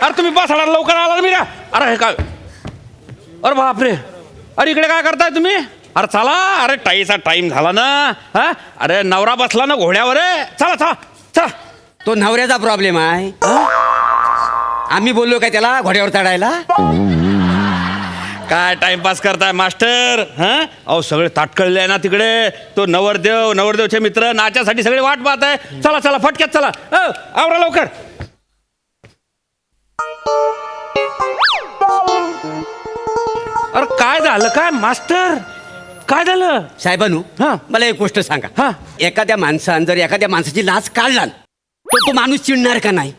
अरे तुम्ही बस लवकर आला ना मी. अरे हे काय, अरे बापरे, अरे इकडे काय करताय तुम्ही? अरे चला, अरे टाईचा टाइम झाला ना. हा, अरे नवरा बसला ना घोड्यावर. चला चला चला. तो नवऱ्याचा प्रॉब्लेम आहे. आम्ही बोललो काय त्याला घोड्यावर चढायला? काय टाइमपास करताय मास्टर? हा, अहो सगळे ताटकळले आहे ना तिकडे. तो नवरदेवचे मित्र नाच्यासाठी सगळे वाट पाहत आहे. चला चला फटक्यात चला. आवरा लवकर. अरे काय झालं काय मास्टर? काय झालं? साहेबानू, हा. मला एक गोष्ट सांगा. हा. एखाद्या माणसानं जर एखाद्या माणसाची लाच काढला तर तो माणूस चिडणार का नाही?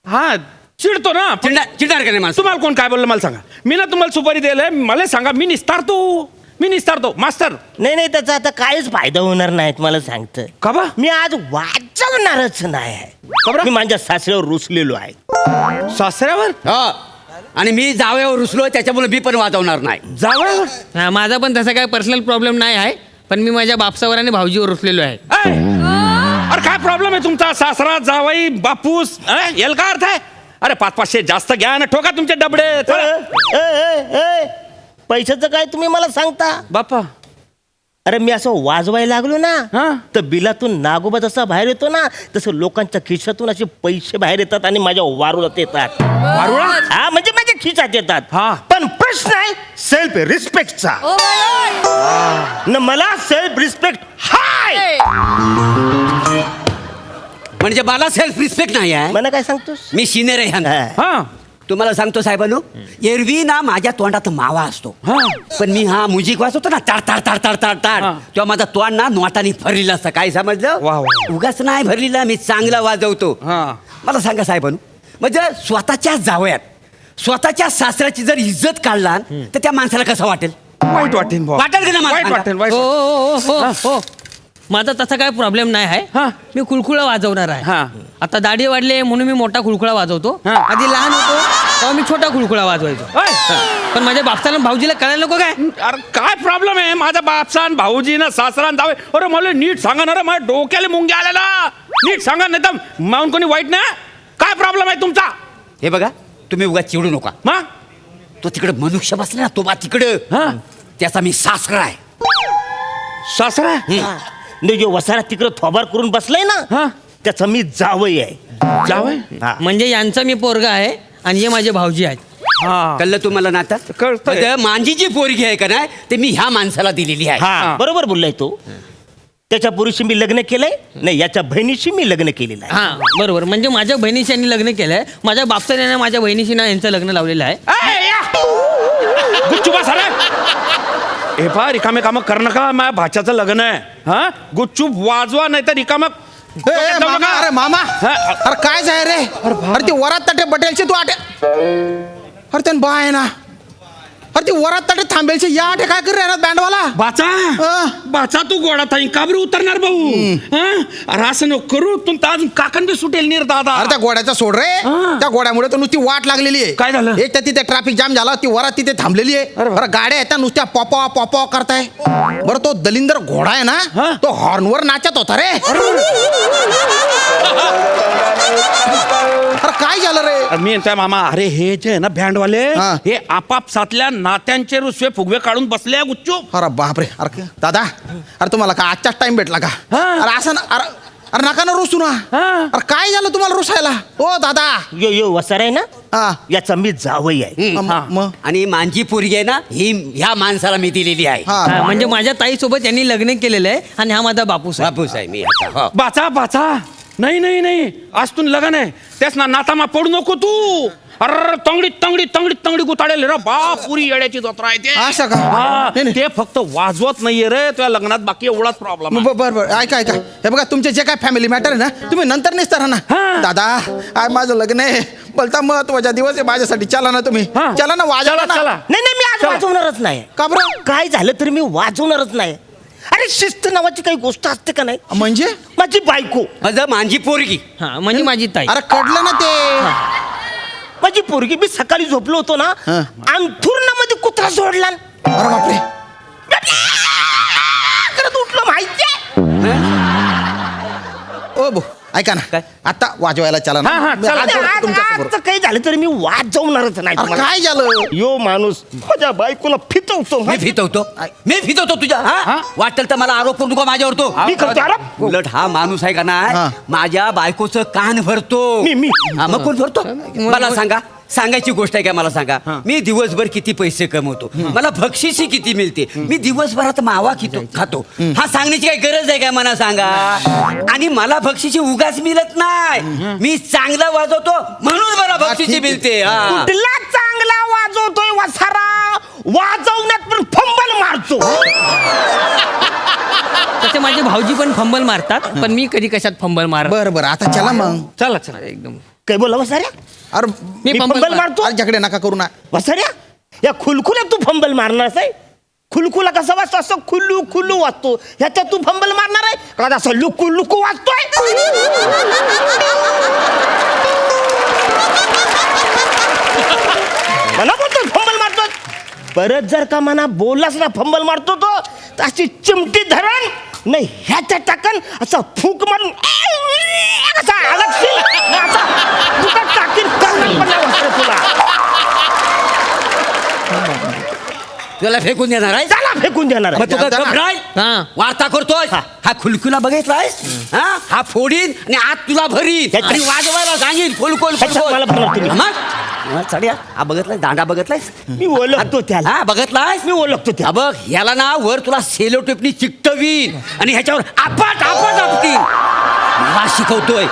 हा, चिडतो ना. चिडणार का नाही माणूस? तुम्हाला कोण काय बोललं मला सांगा. मी ना तुम्हाला सुपारी द्यायला, मला सांगा. मी निस्तारतो मास्टर. नाही त्याचा आता काहीच फायदा होणार नाही मला सांगतं. का बा? मी आज वाचवणारच नाही. मी माझ्या सासऱ्यावर रुसलेलो आहे. सासऱ्यावर? हो. आणि मी जावयावर रुसलो त्याच्यामुळे मी पण वाजवणार नाही. जावयावर? हा, माझा पण तसा काय पर्सनल प्रॉब्लेम नाही आहे, पण मी माझ्या बापसावर आणि भाऊजीवर रुसलेलो आहे. अरे काय प्रॉब्लेम आहे तुमचा? सासरा, जावई, बापूस, याला काय अर्थ आहे? अरे 500 जास्त घ्या ना, ठोका तुमचे डबडे. पैशाचं काय तुम्ही मला सांगता? बापा, अरे मी असं वाजवायला लागलो हा. ना तर बिलातून नागोबा जसा बाहेर येतो ना तसं लोकांच्या खिशातून असे पैसे बाहेर येतात आणि माझ्या वारुळात येतात. वारुळा? हा, म्हणजे माझ्या खिशात येतात. हा. पण प्रश्न आहे सेल्फ रिस्पेक्टचा. न मला सेल्फ रिस्पेक्ट हाय. म्हणजे मला सेल्फ रिस्पेक्ट नाही आहे. मला काय सांगतोस? मी सिनियर आहे ह्यांना. हा तुम्हाला सांगतो साहेबानू, एरवी ना माझ्या तोंडात मावा असतो. हा. पण मी हा म्युझिक वाजवतो ना ताड ताड ताड ताड ताड ताड, हा. तेव्हा माझा तोंड ना नोटाने भरलेला असतं. काय समजलं? वा, वा. उगाच नाही भरलेला, मी चांगला वाजवतो. हा. मला सांगा साहेबानू, म्हणजे स्वतःच्या जावयात स्वतःच्या सासऱ्याची जर इज्जत काढला तर त्या माणसाला कसं वाटेल? वाईट वाटेल भाऊ. वाटेल का नाही मला वाईट सांगा? वाटेल, वाईट हो वाटेल. हो हो हो, माझा तसा काय प्रॉब्लेम नाही आहे. हा. मी खुळखुळा वाजवणार आहे. हा. आता दाढी वाढली म्हणून मी मोठा खुळखुळा वाजवतो. हा. आधी लहान होतो तेव्हा मी छोटा खुळखुळा वाजवायचो. पण माझ्या बापसाला भाऊजीला कळायला नको काय? अरे काय प्रॉब्लेम आहे? माझा बापसान, भाऊजी ना, सासरान, जावे. अरे मला नीट सांगा ना रे, माझ्या डोक्याला मुंग्या आलेला. नीट सांगा, नाही तर माऊन कोणी वाईट ना. काय प्रॉब्लेम आहे तुमचा? हे बघा, तुम्ही उगाच चिडू नका. मग तो तिकडे मनुष्य बसला ना, तो बा तिकडं, हा. त्याचा मी सासरा आहे. सासरा? नाही, जो वसारा तिकडे थोबार करून बसलाय हा. ना त्याचा मी जावई आहे. जावई? हा. म्हणजे यांचा मी पोरगा आहे आणि हे माझे भाऊजी आहेत. हा. कळलं तुम्हाला ना आता? कळतंय. म्हणजे माझी जी पोरगी आहे का नाही ते मी ह्या माणसाला दिलेली आहे. हा, बरोबर बोललाय तो. त्याच्या पुरुषी मी लग्न केलंय. नाही, याच्या बहिणीशी मी लग्न केलेलं आहे. हा बरोबर, म्हणजे माझ्या बहिणीशी यांनी लग्न केलंय. माझ्या बापसाने ना माझ्या बहिणीशी ना यांचं लग्न लावलेलं आहे. गुच्चू बस. हे पा रिकामे काम कर नका. माझ्या भाच्याचं लग्न आहे. हा, गुच्चूप वाजवा, नाही तर रिकाम. मामा, अरे मामा, अरे काय जाय रे? अरे ते वरात ताटे बटेलचे तू आटे. अरे त्यान बा आहे ना. अरे ते वरात ताटे थांबेलचे या आटे काय कर रे बँडवाला? बाचा, बाचा तू गोडा ताई काबर उतरणार भाऊ? अरे असं नको करू. तू अजून काकण बी सुटेल नीर दादा. अरे त्या गोड्याचा सोड रे. त्या गोड्यामुळे तर नुसती वाट लागलेली आहे. काय झालं? एक तर तिथे ट्रॅफिक जाम झाला, ती वरात तिथे थांबलेली आहे. अरे गाड्या येतात नुसत्या पॉपॉ पॉपॉ करताय. बरं तो दलिंदर घोडा आहे ना, तो हॉर्नवर नाचत होता रे. अरे काय झालं रे? मी म्हणतोय मामा, अरे हे जे आहे ना बँडवाले, हा. हे आपापसातल्या नात्यांचे रुसवे फुगवे काढून बसले गुच्चू. अरे बापरे. अरे दादा, अरे तुम्हाला का आजचाच टाइम भेटला का? हा. अरे असं अरे अरे नका ना रुसू ना. अरे काय झालं तुम्हाला रुसायला? ओ दादा. यो वसारा आहे ना, हा. याचा मी जावई आहे. मग आणि माझी पोरगी आहे ना, ही ह्या माणसाला मी दिलेली आहे. हा. हा, म्हणजे माझ्या ताईसोबत यांनी लग्न केलेलं आहे आणि हा माझा बापूस आहे. बापूस आहे मी आता. हो. बाचा बाचा, नाही नाही नाही, आज तू लग्न आहे. त्याच ना नातामा पडू नको तू. अरे तंगडी तंगडी तंगडी तंगडी गुताडेल रे बाप. पुरी येड्याची जत्रा आहे ते. असं का? हा, नाही, नाही. ते फक्त वाजवत नाहीये रे तुझ्या लग्नात. बाकी एवढाच प्रॉब्लेम. बरं ऐका हे बघा, तुमचे जे काय फॅमिली मॅटर आहे ना, तुम्ही नंतर नेसता राहा हा. ना. दादा, आज माझं लग्न आहे. बोलता महत्वाचा दिवस आहे माझ्यासाठी. चला ना तुम्ही. हा. चला ना, वाजवा चला ना. चला. नाही, मी आज चला. वाजवणारच नाही. का बरं? काय झालं तरी मी वाजवणारच नाही. अरे शिस्त नावाची काही गोष्ट असते का नाही? म्हणजे माझी बायको, माझं माझी पोरगी. हा, म्हणजे माझी ताई. अरे कळलं ना ते. माझी पोरगी. मी सकाळी झोपलो होतो ना, हा. अंथुरणामध्ये कुत्रा सोडला. अरे बापरे. करत उठलो माहितीये. ओ बो, ऐका ना काय? आता वाजवायला चला ना हा, हा, मी चला, आज चला. तुमच्यासमोर. आजचं काही झालं तरी मी वाजवणारच नाही अरे तुम्हाला. काय झालं यो माणूस माझ्या बायकोला फितवतो. मी फितवतो तुझ्या हा वाटेल तर मला आरोप करू नका माझ्यावर तो मी करतो आरोप? उलट हा माणूस आहे का हा. नाही माझ्या बायकोचं कान भरतो मी. हा, मग कोण भरतो मला सांगा सांगायची गोष्ट आहे का मला सांगा मी दिवसभर किती पैसे कमवतो मला बक्षिसी किती मिळते मी दिवसभरात मावा खातो हा सांगण्याची काही गरज आहे का मला सांगा आणि मला बक्षिसी उगाच मिळत नाही मी चांगला वाजवतो म्हणून मला बक्षिसी ठीक आहे. मिळते हा कुठला चांगला वाजवतोय वसारा वाजवण्यात पण फंबल मारतो. तसे माझे भाऊजी पण फंबल मारतात पण मी कधी कशात फंबल मार बरं बरं आता चला मग चला चला एकदम काय बोला वसाऱ्या? अरे मी मी फंबल फंबल मारतो? अरे झगडे नका करू ना वसाऱ्या या खुलखुल्यात तू फंबल मारणार आहे? खुलखुला कसा वाचतो? असं खुल्लू खुल्लू वाचतो. ह्याच्यात तू फंबल मारणार आहे का? असं लुकू लुकू वाचतोय. मला बोलतो फंबल मारतो. परत जर का मना बोललास ना फंबल मारतो तो तर अशी चिमटी धरण नाही ह्याच्या टाकन असा फूक मारून असा अलगशील असा फुकट टाकीन कल्लन पडला वस्त्र तुला. तुला फेकून देणार आहे चला फेकून देणार आहे. मग तू जा ना. घबराय हा. वार्ता करतोय हा खुलखुला बघितलायस हा फोडीन आणि आत तुला भरीन ह्याच्या- आणि वाजवायला सांगेन फुलकोल ह्याच्यात मला भरणार तुम्ही. मग चढ्या हा बघितलाय दांडा बघितलायस मी ओळखतो त्याला. हा बघितलायस मी ओळखतो हा त्याला. बघ याला ना वर तुला सेलो टेपनी चिकटवीन आणि ह्याच्यावर आपट आपट आपटीन मला शिकवतोय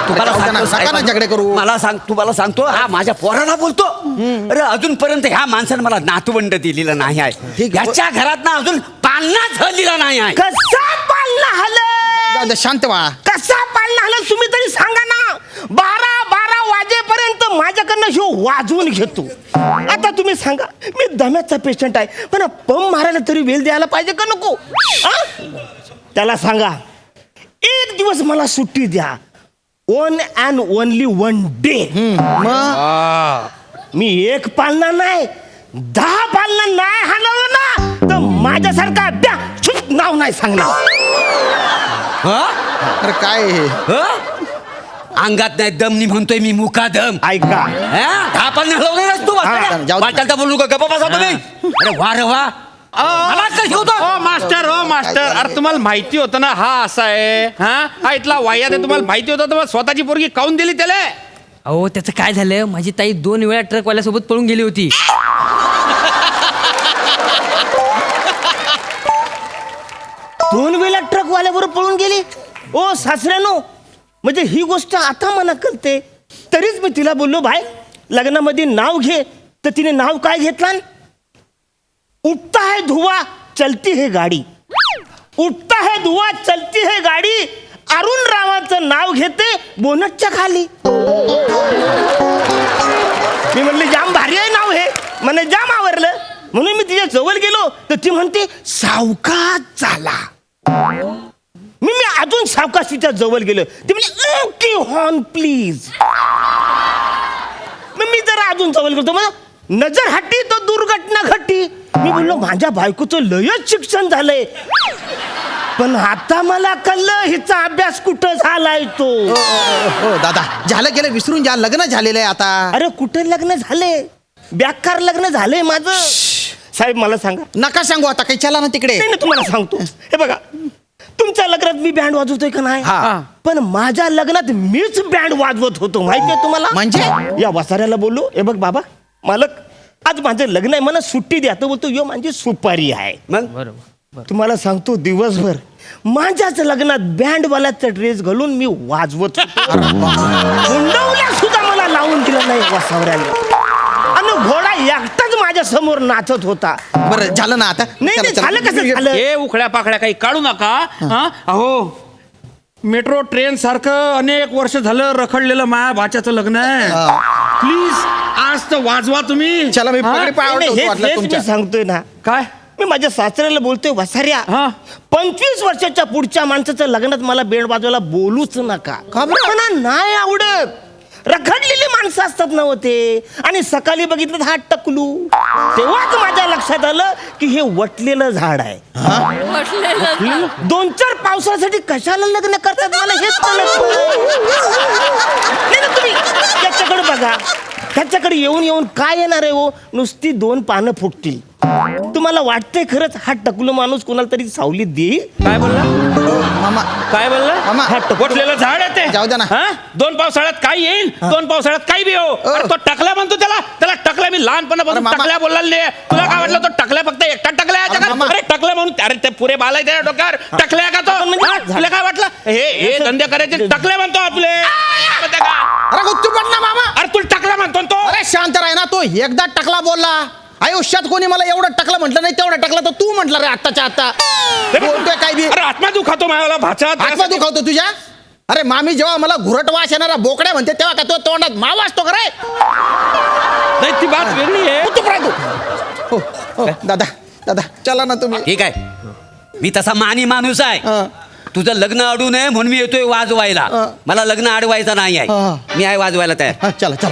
तुम्हाला जाऊ दे ना, सांगतो नका ना झगडे करू. तुम्हाला सांगतो हा माझ्या पोराला बोलतो अरे अजूनपर्यंत ह्या माणसाने मला नातवंड दिलेलं नाही आहे ठीक आहे. ह्याच्या घरात ना अजून पालना झालेला नाही आहे कसा पालना जाऊ हल दे, शांत व्हा कसा पालना हल तुम्ही तरी सांगा ना. 12 वाजेपर्यंत माझ्याकडनं शिव वाजवून घेतो. आता तुम्ही सांगा मी दम्याचा पेशंट आहे पण पम मारायला तरी वेळ द्यायला पाहिजे का नको? आ? त्याला सांगा 1 दिवस मला सुट्टी द्या. 1 and only 1 day. मग मी 1 पालना नाही 10 पालना नाही हलवलं ना तर माझ्यासारखा द्या छुट नाव नाही सांगणार. अरे काय हे? अंगात नाही दमनी म्हणतोय मी मुकादम ऐका दहा पालने हलवणारच तू जाऊ दे. वाटायला बोलू का गप्पा बसा तुम्ही अरे वा रे वा मला काय शिकवतो ओ मास्टर अरे तुम्हाला माहिती होतं ना हा असा आहे हा इथला वायात आहे तुम्हाला माहिती होतं तर मग स्वतःची पोरगी काऊन दिली त्याला अहो त्याचं काय झालं माझी ताई 2 वेळा ट्रकवाल्यासोबत पळून गेली होती 2 वेळा ट्रकवाल्याबरोबर पळून गेली. ओ सासऱ्यानो म्हणजे ही गोष्ट आता मला कळते. तरीच मी तिला बोललो भाई लग्नामध्ये नाव घे तर तिने नाव काय घेतला? उठता है धुआ चलती है गाडी. उठता है धुआ चलती है गाडी अरुण रावाचं नाव घेते बोनटच्या खाली. मी म्हणले जाम भारी आहे नाव हे मला जाम आवडलं म्हणून मी तिच्या जवळ गेलो तर ती म्हणते सावकाश झाला. मी अजून सावकाश तिच्या जवळ गेलो ती म्हणजे ओके हॉर्न प्लीज. मी जरा अजून जवळ गेलो मग नजर हटी तो दुर्घटना घटी. मी बोललो माझ्या बायकोचं लयच शिक्षण झालंय पण आता मला कळलं हिचा अभ्यास कुठं झालाय तो. हो दादा झालं गेलं विसरून जा लग्न झालेलं आहे आता अरे कुठे लग्न झाले बेकार लग्न झालंय माझं. साहेब मला सांगा. नका सांगू आता काही चला ना तिकडे नाही तुम्हाला सांगतो हे बघा तुमच्या लग्नात मी बँड वाजवतोय का नाही हा. पण माझ्या लग्नात मीच बँड वाजवत होतो माहितीये तुम्हाला. म्हणजे? या वसाऱ्याला बोललो हे बघ बाबा मालक आज माझं लग्न आहे मला सुट्टी द्या तो बोलतो यो माझी सुपारी आहे. मग बरोबर तुम्हाला सांगतो दिवसभर माझ्याच लग्नात बँडवाल्याचा ड्रेस घालून मी वाजवत होतो. मुंडवल्या सुद्धा मला लावून दिलं नाही वसावऱ्याने आणि घोडा एकटाच माझ्या समोर नाचत होता. बरं झालं ना आता नाही चला, नाही, चला. झालं कसं झालं. हे उखड्या पाखड्या काही काढू नका हा अहो मेट्रो ट्रेन सारखं अनेक वर्ष झालं रखडलेलं माया भाच्याचं लग्न आहे प्लीज आज तर वाजवा तुम्ही चला मी हा? पगडी पाय नाही, आवडतो हेच वाटलं हेच तुमच्या मी सांगतोय ना काय मी माझ्या सासऱ्याला बोलतोय वसाऱ्या हा. 25 वर्षाच्या पुढच्या माणसाच्या लग्नात मला बेंड वाजवायला बोलूच नका का बरं? मला नाही आवडत. रखडलेली माणसं असतात ना होते. आणि सकाळी बघितलं तर हा टकलू, तेव्हाच माझ्या लक्षात आलं की हे वटलेलं झाड आहे. 2-4 पावसाळ्यासाठी कशाला लग्न करतात मला हेच कळत नाही. तुम्ही त्याच्याकडे बघा, त्याच्याकडे येऊन येऊन काय येणार आहे हो, नुसती 2 पानं फुटतील. तुम्हाला वाटतंय खरंच हा टकलू माणूस कोणाला तरी सावलीत देईल? काय बोलला मामा काय बोलला मामा. हा वटलेलं झाड आहे ते. जाऊ दे ना. 2 पावसाळ्यात काय येईल, 2 पावसाळ्यात काही बी हो. अरे तो टकला म्हणतो त्याला टकला. मी लहानपणापासून अरे मामा. टकल्या बोलला नाही. तुला काय वाटलं तो टकल्या फक्त एकटा टकल्या आहे अरे जगात? मामा. अरे टकल्या म्हणून अरे ते पुरे बाल आहे त्याच्या डोक्यावर. टकल्या का तो? हा? तुला काय वाटलं हे धंदे करायचे टकले म्हणतो आपले? माहिती का? अरे गुच्चू पड ना मामा. अरे तुला टकला म्हणतो ना तो. अरे शांत राह ना, तो एकदा टकला बोलला. आयुष्यात कोणी मला एवढं टकला म्हटलं नाही, तेवढा टकला तर तू म्हटलं रे आत्ताच्या आता. बोलतोय काय बी. अरे आत्मा दुखातो मला भाचा. आत्मा दुखावतो तुझ्या. अरे मामी जेव्हा मला घुरट वास येणारा बोकड्या म्हणते तेव्हा का तो तोंडात मावा असतो का रे? नाही ती बात वेगळी आहे. चुप राह तू. हो, हो, दादा चला ना तुम्ही. ठीक आहे, मी तसा मानी माणूस आहे. हा. तुझं लग्न अडू नये म्हणून मी येतोय वाजवायला. मला लग्न अडवायचं नाही आहे. हा. मी आहे वाजवायला तयार. हा, चला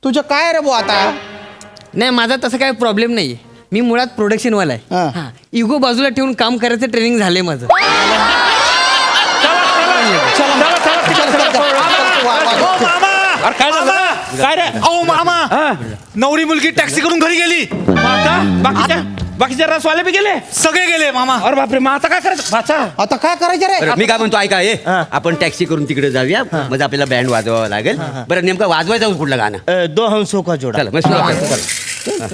तुझं काय रे भाऊ आता? नाही, माझा तसा काही प्रॉब्लेम नाहीये. मी मुळात प्रोडक्शनवाला आहे. हा. हा, इगो बाजूला ठेवून काम करायचं ट्रेनिंग झालंय माझं. अरे काय झालं काय रे? अहो मामा, नवरी मुलगी टॅक्सी करून घरी गेली. बाकीचे रसवाले बी गेले. सगळे गेले मामा. अरे बापरे, मग आता काय करायचं भाचा? आता काय करायचं रे? बरं, मी काय म्हणतो ऐका, आपण टॅक्सी करून तिकडे जाऊया. म्हणजे आपल्याला बँड वाजवावं लागेल. बरं, नेमकं वाजवायचं कुठलं गाणं? 2 हंसों का जोडा. चला मग सुरू करू. चला.